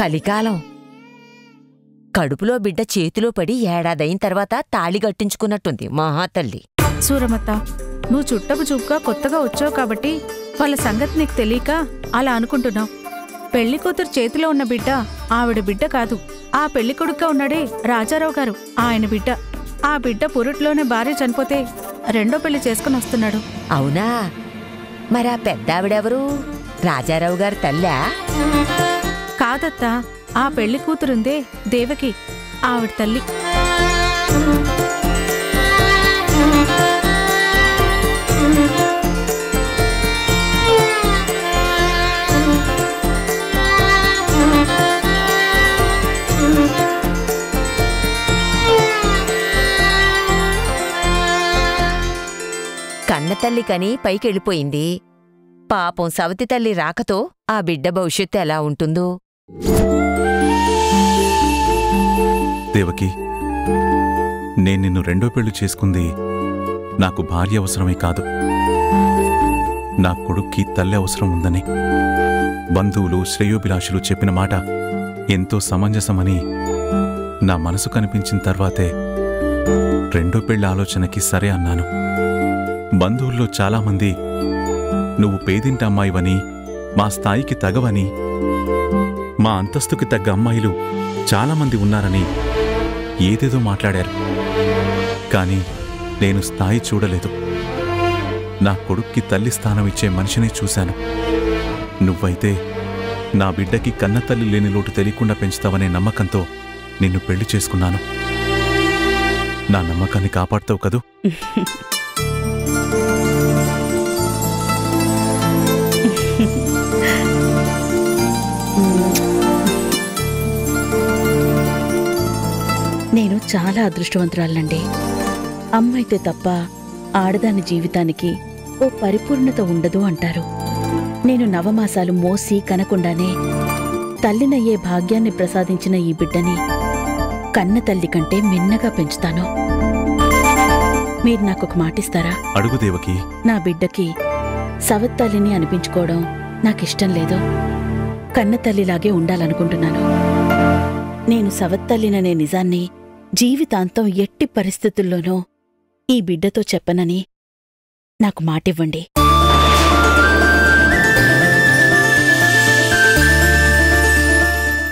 కలికాలం. కడుపులో బిడ్డ చేతిలో పడి ఏడాదైన తర్వాత తాళి గట్టించుకున్నట్టుంది మహాతల్లి. సూరమత్త, నువ్వు చుట్టపు చూపుగా కొత్తగా వచ్చావు కాబట్టి వాళ్ళ సంగతి నీకు తెలియక అలా అనుకుంటున్నావు. పెళ్లి కూతురు చేతిలో ఉన్న బిడ్డ ఆవిడ బిడ్డ కాదు. ఆ పెళ్లి కొడుకుగా ఉన్నాడే రాజారావు గారు, ఆయన బిడ్డ. ఆ బిడ్డ పురుట్లోనే భార్య చనిపోతే రెండో పెళ్లి చేసుకుని వస్తున్నాడు. అవునా? మరా పెద్దావిడెవరు? రాజారావు గారు తల్లా? కాదత్తా, ఆ పెళ్లి కూతురుందే దేవకి, ఆవిడ తల్లి. కన్నతల్లి కని పైకెళ్ళిపోయింది. పాపం సవతి తల్లి రాకతో ఆ బిడ్డ భవిష్యత్తు ఎలా ఉంటుందో. దేవకి, నేను నిన్ను రెండో పెళ్లి చేసుకుంది నాకు భార్య అవసరమే కాదు, నా కొడుక్కి తల్లి అవసరం ఉందని. బంధువులు శ్రేయోభిలాషులు చెప్పిన మాట ఎంతో సమంజసమని నా మనసు కనిపించిన తర్వాతే రెండో పెళ్లి ఆలోచనకి సరే అన్నాను. బంధువుల్లో చాలామంది నువ్వు పేదింటి అమ్మాయివని, మా స్థాయికి తగవని, మా అంతస్తుకి తగ్గ అమ్మాయిలు చాలామంది ఉన్నారని ఏదేదో మాట్లాడారు. కాని నేను స్థాయి చూడలేదు. నా కొడుక్కి తల్లి స్థానం ఇచ్చే మనిషినే చూశాను. నువ్వైతే నా బిడ్డకి కన్నతల్లి లేని లోటు తెలియకుండా పెంచుతావనే నమ్మకంతో నిన్ను పెళ్లి చేసుకున్నాను. నా నమ్మకాన్ని కాపాడుతావు కదూ? నేను చాలా అదృష్టవంతురాలండి. అమ్మైతే తప్ప ఆడదాని జీవితానికి ఓ పరిపూర్ణత ఉండదు అంటారు. నేను నవమాసాలు మోసి కనకుండానే తల్లినయ్యే భాగ్యాన్ని ప్రసాదించిన ఈ బిడ్డని కన్న తల్లి కంటే మిన్నగా పెంచుతాను. మీరు నాకొక మాటిస్తారా? అడుగు దేవకి. నా బిడ్డకి సవత్తల్లిని అనిపించుకోవడం నాకిష్టం లేదు. కన్నతల్లిలాగే ఉండాలనుకుంటున్నాను. నేను సవత్తల్లిననే నిజాన్ని జీవితాంతం ఎట్టి పరిస్థితుల్లోనూ ఈ బిడ్డతో చెప్పనని నాకు మాటివ్వండి.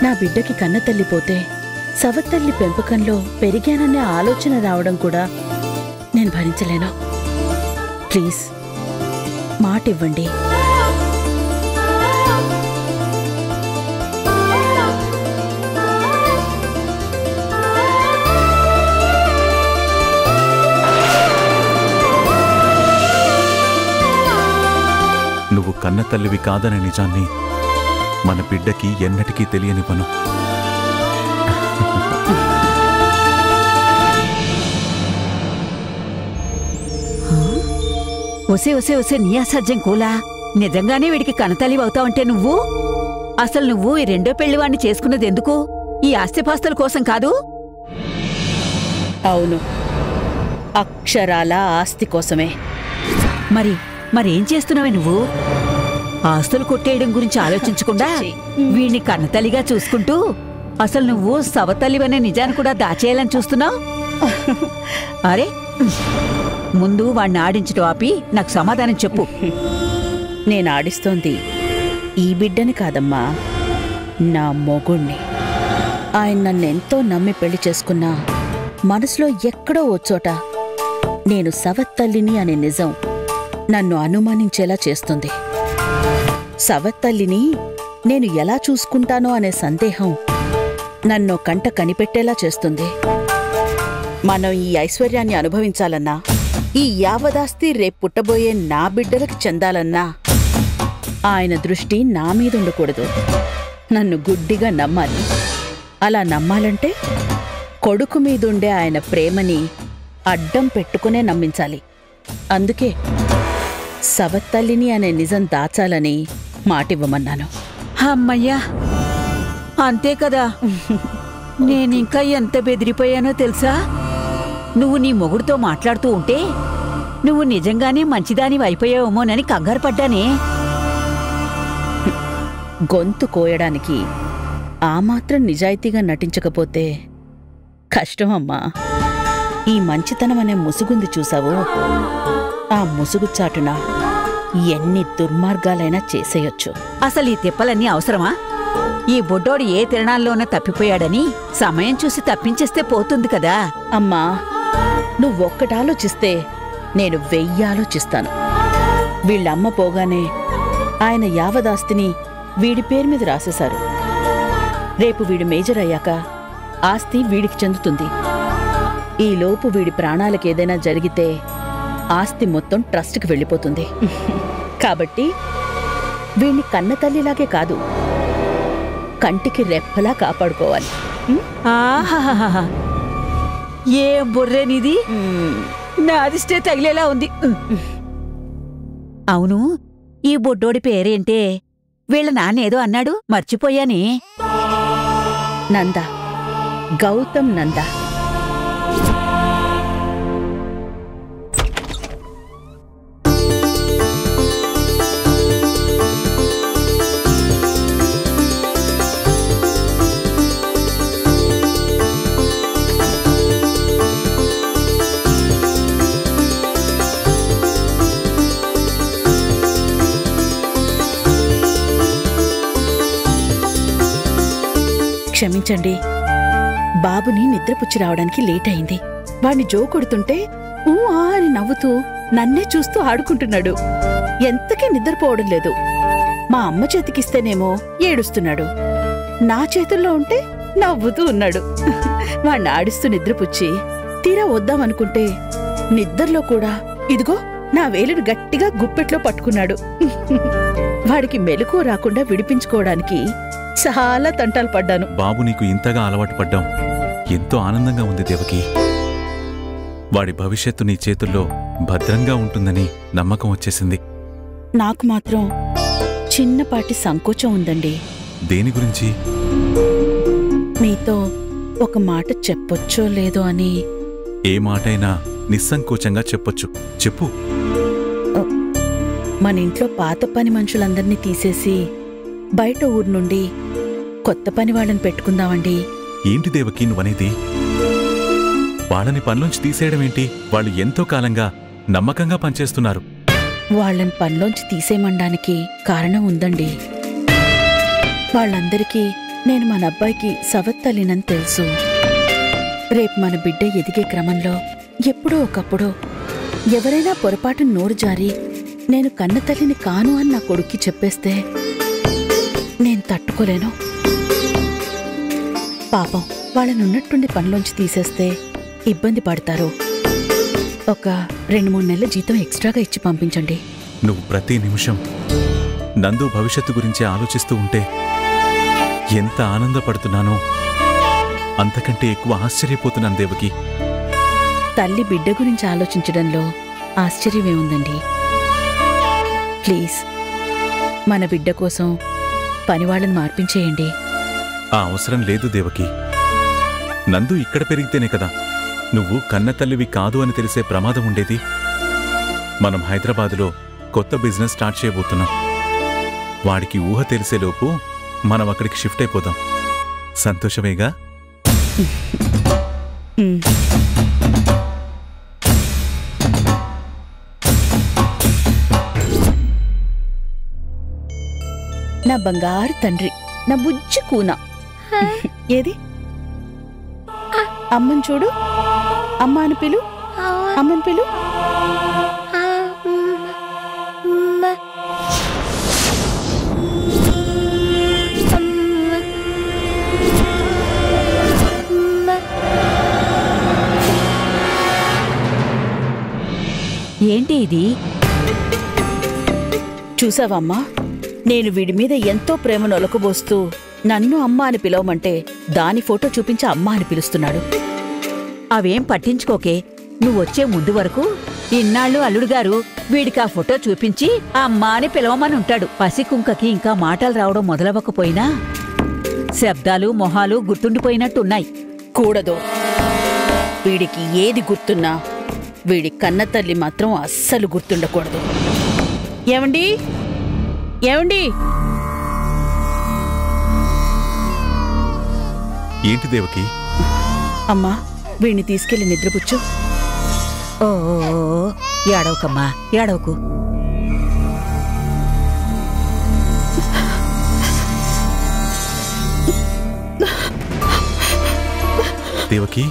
నా బిడ్డకి కన్నతల్లి పోతే సవత్తల్లి పెంపకంలో పెరిగాననే ఆలోచన రావడం కూడా నేను భరించలేను. ప్లీజ్ మాటివ్వండి. నువ్వు కన్నతల్లివి కాదనే నిజాన్ని మన బిడ్డకి ఎన్నటికీ తెలియనివ్వను. ఒసే ఒసే ఒసే నీ అసాధ్యం కూలా. నిజంగానే వీడికి కనతల్లి అవుతావంటే అసలు నువ్వు ఈ రెండో పెళ్లివాణ్ణి చేసుకున్నది ఎందుకు? ఈ ఆస్తిపాస్తుల కోసం కాదు? అవును, అక్షరాల ఆస్తి కోసమే. మరేం చేస్తున్నావే నువ్వు? ఆస్తులు కొట్టేయడం గురించి ఆలోచించకుండా వీడిని కన్నతల్లిగా చూసుకుంటూ అసలు నువ్వు సవతల్లివనే నిజాన్ని కూడా దాచేయాలని చూస్తున్నావు. అరే, ముందు వాణ్ణి ఆడించడం ఆపి నాకు సమాధానం చెప్పు. నేను ఆడిస్తోంది ఈ బిడ్డని కాదమ్మా, నా మొగుణ్ణి. ఆయన నన్నెంతో నమ్మి పెళ్లి చేసుకున్నా మనసులో ఎక్కడో వచ్చోట నేను సవత్తల్లిని అనే నిజం నన్ను అనుమానించేలా చేస్తుంది. సవత్తల్లిని నేను ఎలా చూసుకుంటానో అనే సందేహం నన్ను కంట కనిపెట్టేలా చేస్తుంది. మనం ఈ ఐశ్వర్యాన్ని అనుభవించాలన్నా, ఈ యావదాస్తి రేపు పుట్టబోయే నా బిడ్డలకు చెందాలన్నా ఆయన దృష్టి నా మీదుండకూడదు. నన్ను గుడ్డిగా నమ్మాలి. అలా నమ్మాలంటే కొడుకు మీదుండే ఆయన ప్రేమని అడ్డం పెట్టుకునే నమ్మించాలి. అందుకే సవత్తల్లిని అనే నిజం దాచాలని మాటివ్వమన్నాను. అమ్మయ్యా, అంతే కదా. నేనింకా ఎంత బెదిరిపోయానో తెలుసా? నువ్వు నీ మొగుడుతో మాట్లాడుతూ ఉంటే నువ్వు నిజంగానే మంచిదానివి అయిపోయావేమోనని కంగారు పడ్డానే. గొంతు కోయడానికి ఆ మాత్రం నిజాయితీగా నటించకపోతే కష్టమమ్మా. ఈ మంచితనం అనే ముసుగుంది చూసావు, ఆ ముసుగు చాటున ఎన్ని దుర్మార్గాలైనా చేసేయొచ్చు. అసలు ఈ తిప్పలన్నీ అవసరమా? ఈ బొడ్డోడు ఏ తిరణాల్లోనే తప్పిపోయాడని సమయం చూసి తప్పించేస్తే పోతుంది కదా. అమ్మా, నువ్వొక్కటాలోచిస్తే నేను 1000 ఆలోచిస్తాను. వీళ్ళమ్మ పోగానే ఆయన యావదాస్తిని వీడి పేరు మీద రాసేశారు. రేపు వీడు మేజర్ అయ్యాక ఆస్తి వీడికి చెందుతుంది. ఈలోపు వీడి ప్రాణాలకేదైనా జరిగితే ఆస్తి మొత్తం ట్రస్ట్కి వెళ్ళిపోతుంది. కాబట్టి వీణ్ణి కన్నతల్లిలాగే కాదు, కంటికి రెప్పలా కాపాడుకోవాలి. ఆహాహాహా, ఏం బుర్రేనిది! నా అదిష్టే తగిలేలా ఉంది. అవును, ఈ బొడ్డోడి పేరేంటే? వీళ్ళ నాన్నేదో అన్నాడు, మర్చిపోయానే. నంద, గౌతమ్ నంద. క్షమించండి, బాబుని నిద్రపుచ్చి రావడానికి లేట్ అయింది. వాణ్ణి జో కొడుతుంటే ఊ ఆ అని నవ్వుతూ నన్నే చూస్తూ ఆడుకుంటున్నాడు. ఎంతకీ నిద్రపోవడం లేదు. మా అమ్మ చేతికిస్తేనేమో ఏడుస్తున్నాడు, నా చేతుల్లో ఉంటే నవ్వుతూ ఉన్నాడు. వాణ్ణి ఆడిస్తూ నిద్రపుచ్చి తీరా వద్దామనుకుంటే నిద్రలో కూడా ఇదిగో నా వేలును గట్టిగా గుప్పెట్లో పట్టుకున్నాడు. వాడికి మెలకువ రాకుండా విడిపించుకోవడానికి చాలా తంటాలు పడ్డాను. బాబు నీకు ఇంతగా అలవాటు పడ్డాం ఎంతో ఆనందంగా ఉంది దేవకి. వాడి భవిష్యత్తు నీ చేతుల్లో భద్రంగా ఉంటుందని నమ్మకం వచ్చేసింది. నాకు మాత్రం చిన్నపాటి సంకోచం ఉందండి. దేని గురించి? మీతో ఒక మాట చెప్పొచ్చో లేదో అని. ఏ మాటైనా నిస్సంకోచంగా చెప్పొచ్చు, చెప్పు. మన ఇంట్లో పాత పని మనుషులందర్నీ తీసేసి బయట ఊరు నుండి కొత్త పని వాళ్ళని పెట్టుకుందామండి. ఏంటి దేవకి నువ్వనేది? వాళ్ళని పనిలోంచి తీసేయడమేంటి? వాళ్ళు ఎంతో కాలంగా నమ్మకంగా పనిచేస్తున్నారు. వాళ్ళని పనిలోంచి తీసేయమనడానికి కారణం ఉందండి. వాళ్ళందరికీ నేను మన అబ్బాయికి సవత్తల్లినని తెలుసు. రేపు మన బిడ్డ ఎదిగే క్రమంలో ఎప్పుడో ఒకప్పుడు ఎవరైనా పొరపాటును నోరు జారి నేను కన్నతల్లిని కాను అని నా కొడుక్కి చెప్పేస్తే నేను తట్టుకోలేను. పాపం వాళ్ళనున్నట్టుండి పనిలోంచి తీసేస్తే ఇబ్బంది పడతారు. ఒక 2-3 నెలల జీతం ఎక్స్ట్రాగా ఇచ్చి పంపించండి. నువ్వు ప్రతి నిమిషం నందు భవిష్యత్తు గురించి ఆలోచిస్తూ ఉంటే ఎంత ఆనందపడుతున్నానో అంతకంటే ఎక్కువ ఆశ్చర్యపోతున్నాను దేవకి. తల్లి బిడ్డ గురించి ఆలోచించడంలో ఆశ్చర్యమే ఉందండి. ప్లీజ్ మన బిడ్డ కోసం పనివాళ్ళని మార్పించేయండి. ఆ అవసరం లేదు దేవకి. నందు ఇక్కడ పెరిగితేనే కదా నువ్వు కన్నతల్లివి కాదు అని తెలిసే ప్రమాదం ఉండేది. మనం హైదరాబాదులో కొత్త బిజినెస్ స్టార్ట్ చేయబోతున్నాం. వాడికి ఊహ తెలిసేలోపు మనం అక్కడికి షిఫ్ట్ అయిపోదాం. సంతోషమేగా? నా బంగారు తండ్రి, నా బుజ్జి కూన. ఏది అమ్మని చూడు, అమ్మ అని పిలు, అమ్మని పిలు. ఏంటి ఇది? చూసావమ్మా, నేను వీడి మీద ఎంతో ప్రేమ నొలకబోస్తూ నన్ను అమ్మ అని పిలవమంటే దాని ఫోటో చూపించి అమ్మ అని పిలుస్తున్నాడు. అవేం పట్టించుకోకే. నువ్వొచ్చే ముందు వరకు ఇన్నాళ్ళు అల్లుడుగారు వీడికి ఆ ఫోటో చూపించి అమ్మా అని పిలవమని ఉంటాడు. పసికుంకకి ఇంకా మాటలు రావడం మొదలవ్వకపోయినా శబ్దాలు మొహాలు గుర్తుండిపోయినట్టున్నాయి. కూడదు. వీడికి ఏది గుర్తున్నా వీడి కన్నతల్లి మాత్రం అస్సలు గుర్తుండకూడదు. ఏమండి, ఏమండి? ఏంటి దేవకి? అమ్మా వీణ్ణి తీసుకెళ్లి నిద్రపుచ్చు. ఓ ఏడవకమ్మా, ఏడవకు. దేవకి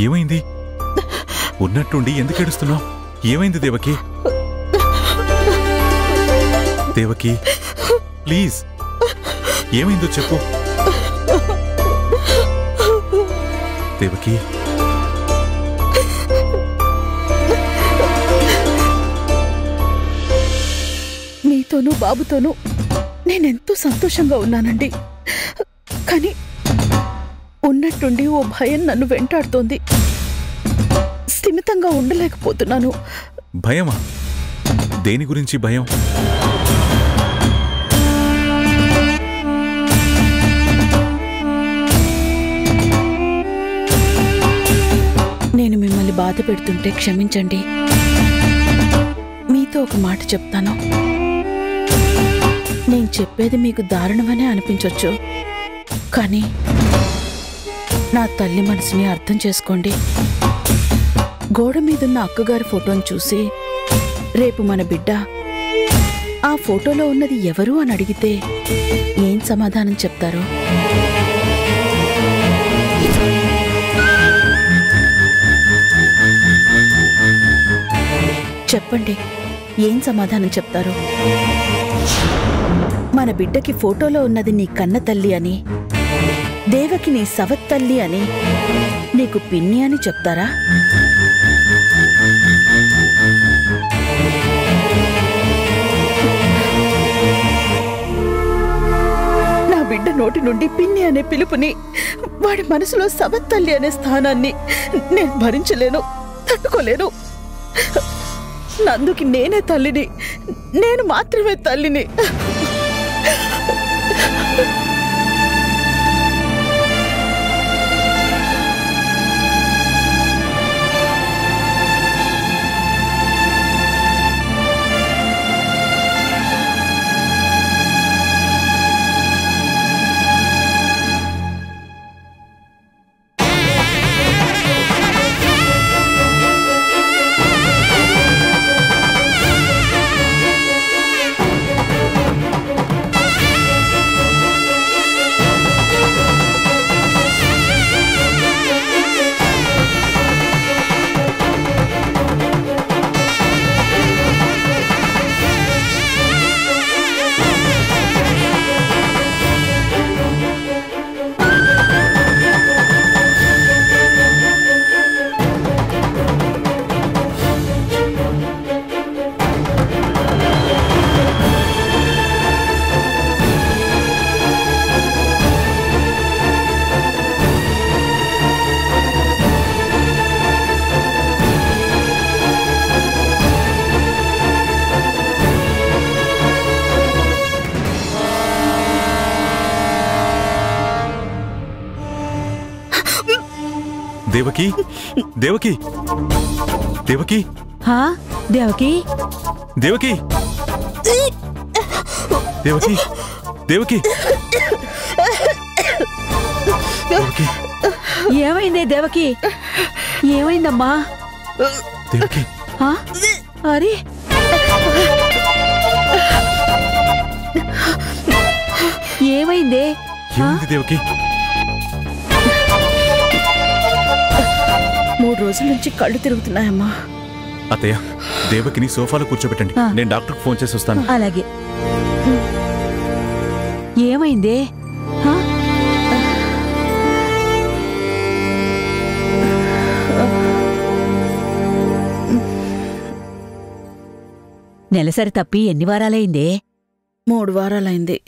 ఏమైంది? ఉన్నట్టుండి ఎందుకు ఏడుస్తున్నావు? ఏమైంది దేవకి? దేవకి ప్లీజ్ ఏమైందో చెప్పు దేవకి. మీతోనూ బాబుతోనూ నేనెంతో సంతోషంగా ఉన్నానండి. కానీ ఉన్నట్టుండి ఓ భయం నన్ను వెంటాడుతోంది. స్థిమితంగా ఉండలేకపోతున్నాను. భయమా? దేని గురించి భయం? నేను మిమ్మల్ని బాధ పెడుతుంటే క్షమించండి. మీతో ఒక మాట చెప్తాను. నేను చెప్పేది మీకు దారుణమనే అనిపించొచ్చు, కానీ నా తల్లి మనసుని అర్థం చేసుకోండి. గోడ మీదున్న అక్కగారి ఫోటోను చూసి రేపు మన బిడ్డ ఆ ఫోటోలో ఉన్నది ఎవరు అని అడిగితే ఏం సమాధానం చెప్తారో? చెప్పండి, ఏం సమాధానం చెప్తారో? మన బిడ్డకి ఫోటోలో ఉన్నది నీ కన్న తల్లి అని, దేవకి నీ సవత్తల్లి అని, నీకు పిన్ని అని చెప్తారా? నా బిడ్డ నోటి నుండి పిన్ని అనే పిలుపుని, వాడి మనసులో సవత్తల్లి అనే స్థానాన్ని నేను భరించలేను, తట్టుకోలేను. నందుకి నేనే తల్లిని, నేను మాత్రమే తల్లిని. దేవకి, దేవకి, దేవకి, హా దేవకి, దేవకి, దేవకి, దేవకి, దేవకి, ఏమైందే దేవకి? ఏమైందమ్మా? దేవకి, హా? అరే ఏమైందే? ఏమైంది దేవకి? 3 రోజుల నుంచి కళ్ళు తిరుగుతున్నాయమ్మా. అత్తయ్య, దేవకిని సోఫాలో కూర్చోబెట్టండి, నేను డాక్టర్కి ఫోన్ చేసి వస్తాను. అలాగే. ఏమైందే? హా? నెలసరి తప్పి ఎన్ని వారాలైందే? 3 వారాలైంది.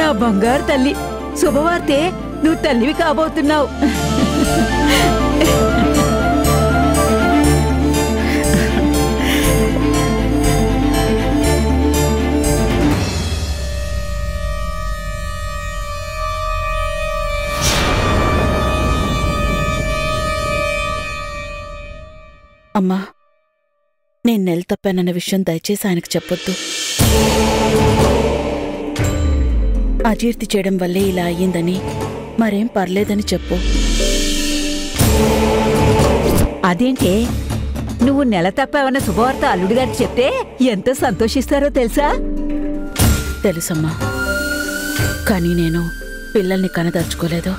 నా బంగారు తల్లి, శుభవార్తే, నువ్వు తల్లివి కాబోతున్నావు. అమ్మా, నేను నెల తప్పానన్న విషయం దయచేసి ఆయనకు చెప్పొద్దు. అజీర్తి చేయడం వల్లే ఇలా అయ్యిందని మరేం పర్లేదని చెప్పు. అదేంటే నువ్వు నెల తప్పావన్న శుభవార్త అల్లుడిగారికి చెప్తే ఎంత సంతోషిస్తారో తెలుసా? తెలుసమ్మా, కానీ నేను పిల్లల్ని కనదలుచుకోలేదు.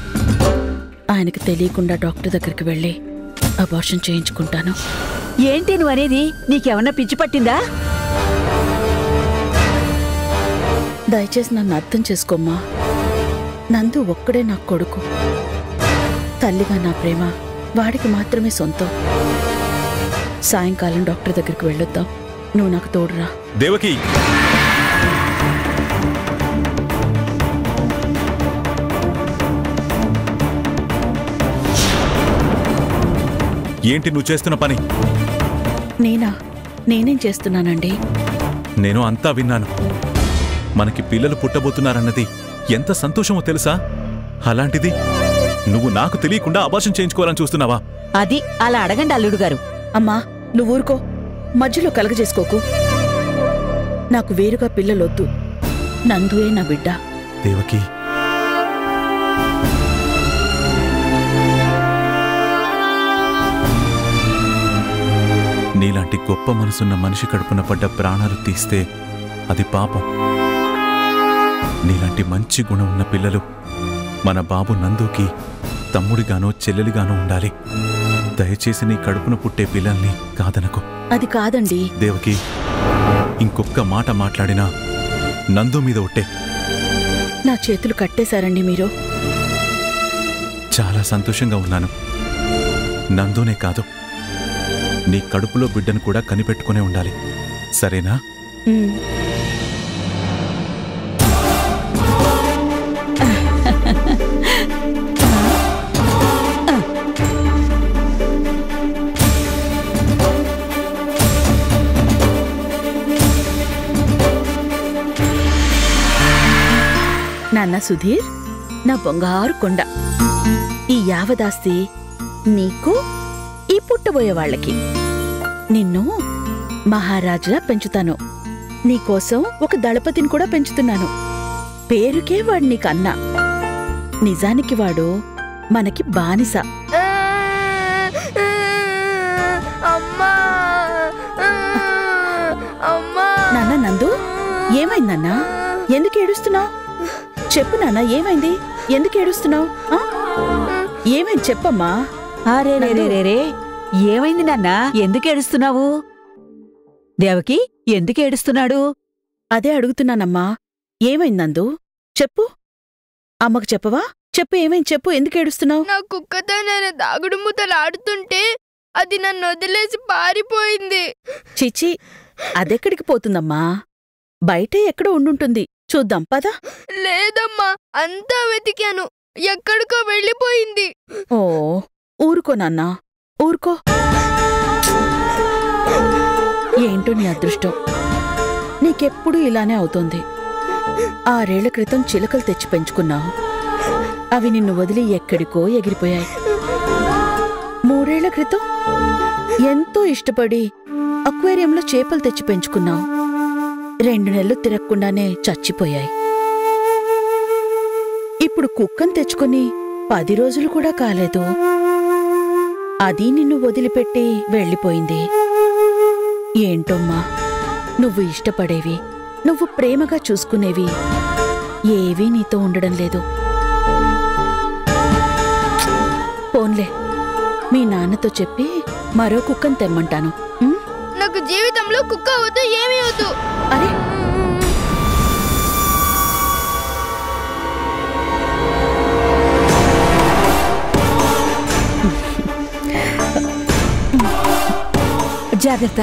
ఆయనకి తెలియకుండా డాక్టర్ దగ్గరికి వెళ్ళి అబార్షన్ చేయించుకుంటాను. ఏంటి నువ్వనేది? నీకేమన్నా పిచ్చి పట్టిందా? దయచేసి నన్ను అర్థం చేసుకోమ్మా. నందు ఒక్కడే నా కొడుకు. తల్లిగా నా ప్రేమ వాడికి మాత్రమే సొంతం. సాయంకాలం డాక్టర్ దగ్గరికి వెళ్ళొద్దాం. నువ్వు నాకు తోడురా. దేవకి, ఏంటి నువ్వు చేస్తున్న పని? నేనేం చేస్తున్నానండి? నేను అంతా విన్నాను. మనకి పిల్లలు పుట్టబోతున్నారన్నది ఎంత సంతోషమో తెలుసా? అలాంటిది నువ్వు నాకు తెలియకుండా అబార్షన్ చేయించుకోవాలని చూస్తున్నావా? అది అలా అడగండి అల్లుడు గారు. అమ్మా, నువ్వు ఊరుకో, మధ్యలో కలగజేసుకోకు. నాకు వేరుగా పిల్లలొద్దు. నందుయే నా బిడ్డ. దేవకి, నీలాంటి గొప్ప మనసున్న మనిషి కడుపున పడ్డ ప్రాణాలు తీస్తే అది పాపం. నీలాంటి మంచి గుణం ఉన్న పిల్లలు మన బాబు నందుకి తమ్ముడిగానో చెల్లెలిగానో ఉండాలి. దయచేసి నీ కడుపున పుట్టే పిల్లల్ని కాదనకు. అది కాదండి. దేవకి, ఇంకొక్క మాట మాట్లాడినా నందు మీద ఒట్టే. నా చేతులు కట్టేశారండి మీరు. చాలా సంతోషంగా ఉన్నాను. నందునే కాదు, నీ కడుపులో బిడ్డను కూడా కనిపెట్టుకునే ఉండాలి. సరేనా? నాన్న సుధీర్, నా బంగారు కొండ, ఈ యావదాస్తి నీకు, ఈ పుట్టబోయే వాళ్ళకి. నిన్ను మహారాజులా పెంచుతాను. నీకోసం ఒక దళపతిని కూడా పెంచుతున్నాను. పేరుకే వాడు నీకు అన్నా, నిజానికి వాడు మనకి బానిస. నాన్న నందు, ఏమైందన్నా? ఎందుకు ఏడుస్తున్నావు? చెప్పు నాన్న, ఏమైంది? ఎందుకు ఏడుస్తున్నావు? ఏమైంది చెప్పమ్మా. అరే, ఏమైంది నాన్నా? ఎందుకు ఏడుస్తున్నావు? దేవకి ఎందుకు ఏడుస్తున్నాడు? అదే అడుగుతున్నానమ్మా. ఏమైంది నందు? చెప్పు. అమ్మకు చెప్పవా? చెప్పు, ఏమైంది చెప్పు. ఎందుకు ఏడుస్తున్నావు? నా కుక్కతో నేను దాగుడు మూతలాడుతుంటే అది నన్ను వదిలేసి పారిపోయింది. చిచి, అదెక్కడికి పోతుందమ్మా? బయటే ఎక్కడో ఉండుంటుంది. చూద్దాం పద. లేదమ్మా, అంతా వెతికాను, ఎక్కడికో వెళ్ళిపోయింది. ఓ, ఊరుకో నాన్నా, ఊరుకో. ఏంటో నీ అదృష్టం, నీకెప్పుడూ ఇలానే అవుతోంది. 6 ఏళ్ల క్రితం చిలకలు తెచ్చి పెంచుకున్నావు. అవి నిన్ను వదిలి ఎక్కడికో ఎగిరిపోయాయి. 3 ఏళ్ల క్రితం ఎంతో ఇష్టపడి అక్వేరియంలో చేపలు తెచ్చి పెంచుకున్నావు. 2 నెలలు తిరగకుండానే చచ్చిపోయాయి. ఇప్పుడు కుక్కను తెచ్చుకుని 10 రోజులు కూడా కాలేదు. అది నిన్ను వదిలిపెట్టి వెళ్ళిపోయింది. ఏంటోమ్మా, నువ్వు ఇష్టపడేవి, నువ్వు ప్రేమగా చూసుకునేవి ఏవీ నీతో ఉండడం లేదు. పోన్లే, మీ నాన్నతో చెప్పి మరో కుక్కను తెమ్మంటాను. నాకు జీవితంలో కుక్క వద్దు, ఏమీ వద్దు. అరే, జాగ్రత్త.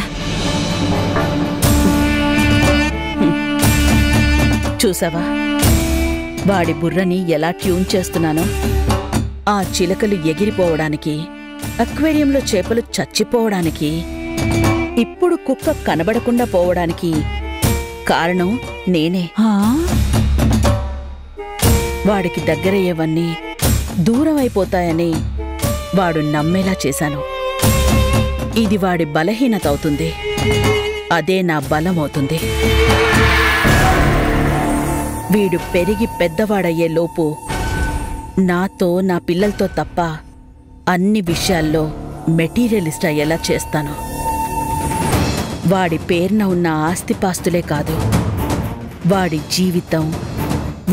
చూసావా వాడి బుర్రని ఎలా ట్యూన్ చేస్తున్నానో? ఆ చిలకలు ఎగిరిపోవడానికి, అక్వేరియంలో చేపలు చచ్చిపోవడానికి, ఇప్పుడు కుక్క కనబడకుండా పోవడానికి కారణం నేనే. వాడికి దగ్గరయ్యేవన్నీ దూరమైపోతాయని వాడు నమ్మేలా చేశాను. ఇది వాడి బలహీనత అవుతుంది, అదే నా బలమవుతుంది. వీడు పెరిగి పెద్దవాడయ్యే లోపు నాతో నా పిల్లలతో తప్ప అన్ని విషయాల్లో మెటీరియలిస్ట్ అయ్యేలా చేస్తాను. వాడి పేరున ఉన్న ఆస్తిపాస్తులే కాదు, వాడి జీవితం,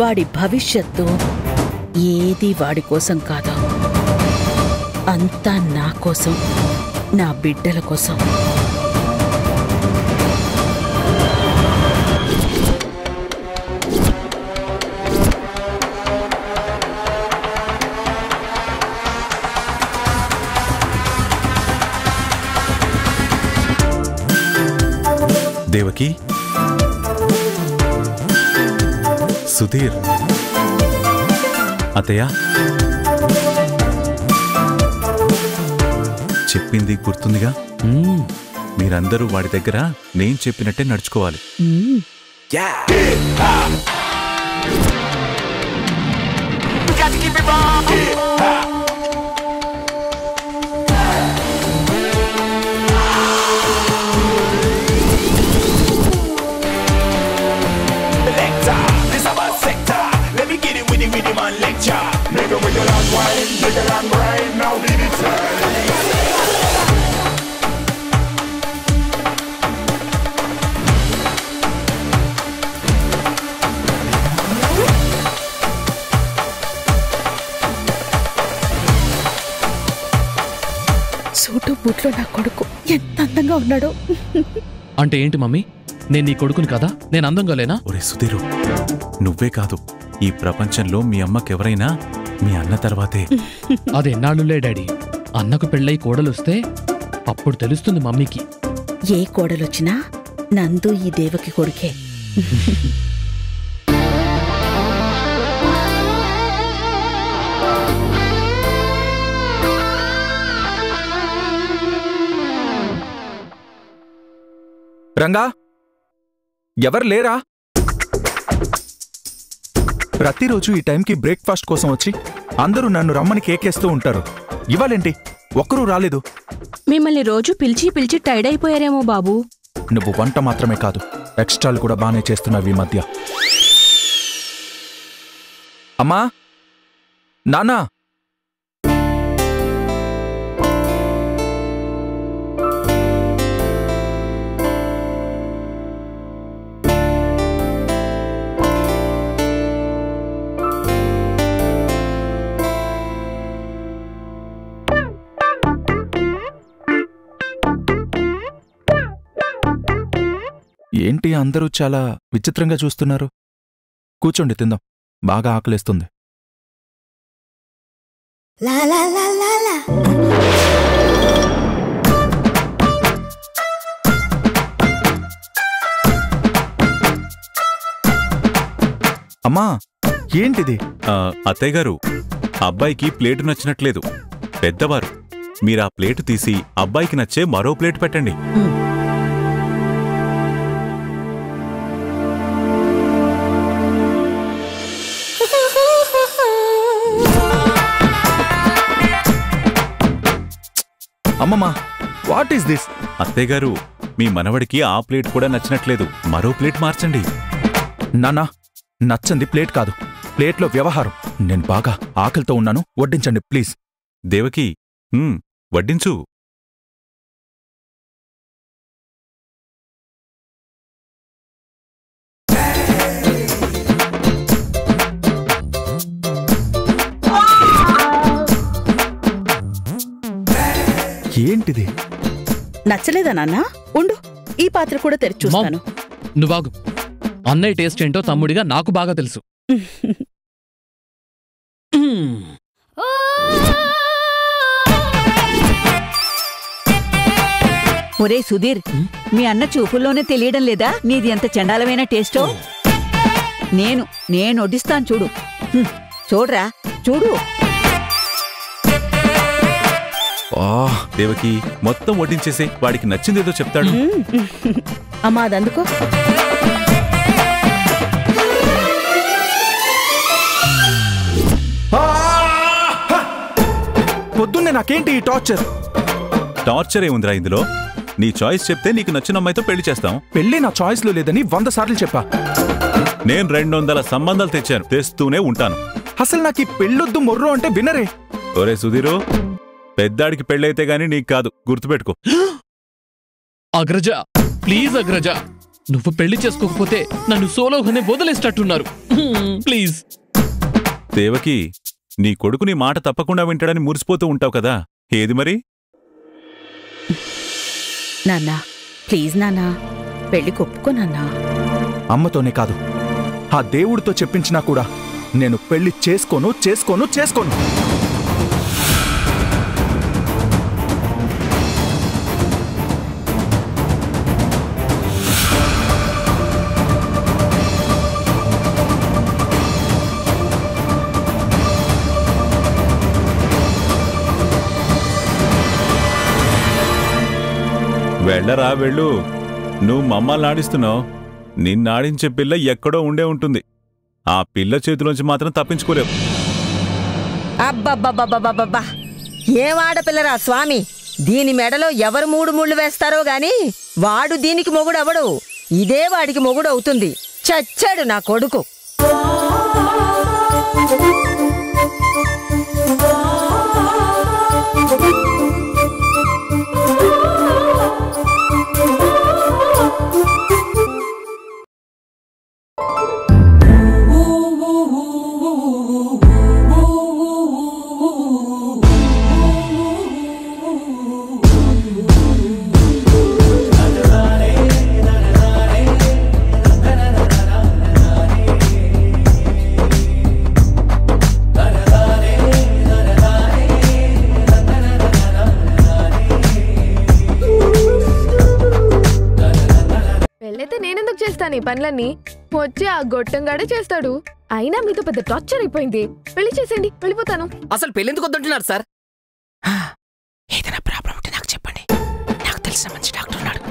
వాడి భవిష్యత్తు ఏదీ వాడి కోసం కాదు. అంతా నా కోసం, నా బిడ్డల కోసం. దేవకి, సుధీర్, అత్తయ్య చెప్పింది గుర్తుందిగా? మీరందరూ వాడి దగ్గర నేను చెప్పినట్టే నడుచుకోవాలి. సూటు బూట్లో నా కొడుకు ఎంత అందంగా ఉన్నాడో. అంటే ఏంటి మమ్మీ? నేను నీ కొడుకుని కదా? నేను అందంగా లేనా? ఒరే సుధీరు, నువ్వే కాదు, ఈ ప్రపంచంలో మీ అమ్మకెవరైనా మీ అన్న తర్వాతే. అదెన్నాళ్ళులే డాడీ. అన్నకు పెళ్ళై కోడలొస్తే అప్పుడు తెలుస్తుంది మమ్మీకి. ఏ కోడలొచ్చినా నందు ఈ దేవకి కొడుకే. రంగా, ఎవరు లేరా? ప్రతిరోజు ఈ టైంకి బ్రేక్ఫాస్ట్ కోసం వచ్చి అందరూ నన్ను రమ్మని కేకేస్తూ ఉంటారు. ఇవాళేంటి ఒక్కరూ రాలేదు? మిమ్మల్ని రోజు పిలిచి పిలిచి టైర్డ్ అయిపోయారేమో బాబూ. నువ్వు వంట మాత్రమే కాదు, ఎక్స్ట్రాలు కూడా బానే చేస్తున్నావు ఈ మధ్య. అమ్మా, నాన్నా, ఏంటి అందరూ చాలా విచిత్రంగా చూస్తున్నారు? కూర్చోండి, తిందాం. బాగా ఆకలేస్తుంది. అమ్మా, ఏంటిది? అత్తయ్య గారు, అబ్బాయికి ప్లేటు నచ్చినట్లేదు. పెద్దవారు, మీరా ప్లేటు తీసి అబ్బాయికి నచ్చే మరో ప్లేటు పెట్టండి. అమ్మమ్మా, వాట్ ఈస్ దిస్? అత్తయ్య గారు, మీ మనవడికి ఆ ప్లేట్ కూడా నచ్చినట్లేదు. మరో ప్లేట్ మార్చండి. నాన్నా, నచ్చంది ప్లేట్ కాదు, ప్లేట్లో వ్యవహారం. నేను బాగా ఆకలితో ఉన్నాను, వడ్డించండి ప్లీజ్. దేవకి, వడ్డించు. ఏంటిది? నచ్చలేదా నాన్నా? ఉండు, ఈ పాత్ర కూడా తెరిచి చూస్తాను. నువ్వాగు. అన్నయ్య టేస్ట్ ఏంటో తమ్ముడిగా నాకు బాగా తెలుసు. ఒరే సుధీర్, మీ అన్న చూపుల్లోనే తెలియడం లేదా నీది ఎంత చండాలమైన టేస్టో? నేను వడ్డిస్తాను చూడు. చూడరా, చూడు. దేవకి, మొత్తం వడ్డించేసే, వాడికి నచ్చిందేదో చెప్తాడు. అమ్మా, అదందుకో. పొద్దున్నే నాకేంటి ఈ టార్చర్? టార్చర్ ఏముందిరా ఇందులో? నీ చాయిస్ చెప్తే నీకు నచ్చిన అమ్మాయితో పెళ్లి చేస్తాం. పెళ్లి నా చాయిస్లో లేదని 100 సార్లు చెప్పా. నేను 200 సంబంధాలు తెచ్చాను, తెస్తూనే ఉంటాను. అసలు నాకు ఈ పెళ్ళొద్దు మొర్రో అంటే వినరే. ఒరే సుధీరు, పెద్దాడికి పెళ్ళైతే గాని నీకు కాదు, గుర్తుపెట్టుకో. అగ్రజ, ప్లీజ్ అగ్రజ, నువ్వు పెళ్లి చేసుకోకపోతే నన్ను సోలోగానే వదిలేస్తట్టున్నారు. ప్లీజ్. దేవకి, నీ కొడుకు నీ మాట తప్పకుండా వింటాడని మురిసిపోతూ ఉంటావు కదా, ఏది మరి? నాన్నా ప్లీజ్ నాన్నా, పెళ్లి ఒప్పుకో నాన్నా. అమ్మతోనే కాదు, ఆ దేవుడితో చెప్పించినా కూడా నేను పెళ్లి చేసుకోను చేసుకోను చేసుకోను. వెళ్ళరా వెళ్ళు. నువ్వు మమ్మల్ని ఆడిస్తున్నావు. నిన్నాడించే పిల్ల ఎక్కడో ఉండే ఉంటుంది. ఆ పిల్ల చేతిలోంచి మాత్రం తప్పించుకోలేవు. అబ్బబ్బబ్బబ్బబ్బబ్బా, ఏం ఆడపిల్లరా స్వామి! దీని మెడలో ఎవరు 3 ముళ్ళు వేస్తారో గాని వాడు దీనికి మొగుడవడు. ఇదే వాడికి మొగుడవుతుంది. చచ్చాడు నా కొడుకు. పెళ్ళైతే నేనెందుకు చేస్తాను ఈ పనులన్నీ? వచ్చి ఆ గొట్టంగాడే చేస్తాడు. అయినా మీతో పెద్ద టార్చర్ అయిపోయింది. పెళ్లి చేసేయండి, వెళ్ళిపోతాను. అసలు పెళ్ళెందుకు వద్దంటున్నారు సార్? ఏదైనా ప్రాబ్లం ఉంటే నాకు చెప్పండి, నాకు తెలిసిన మంచి డాక్టర్ ఉన్నాడు.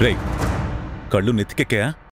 రేయ్, కళ్ళు నెత్తికెక్కా?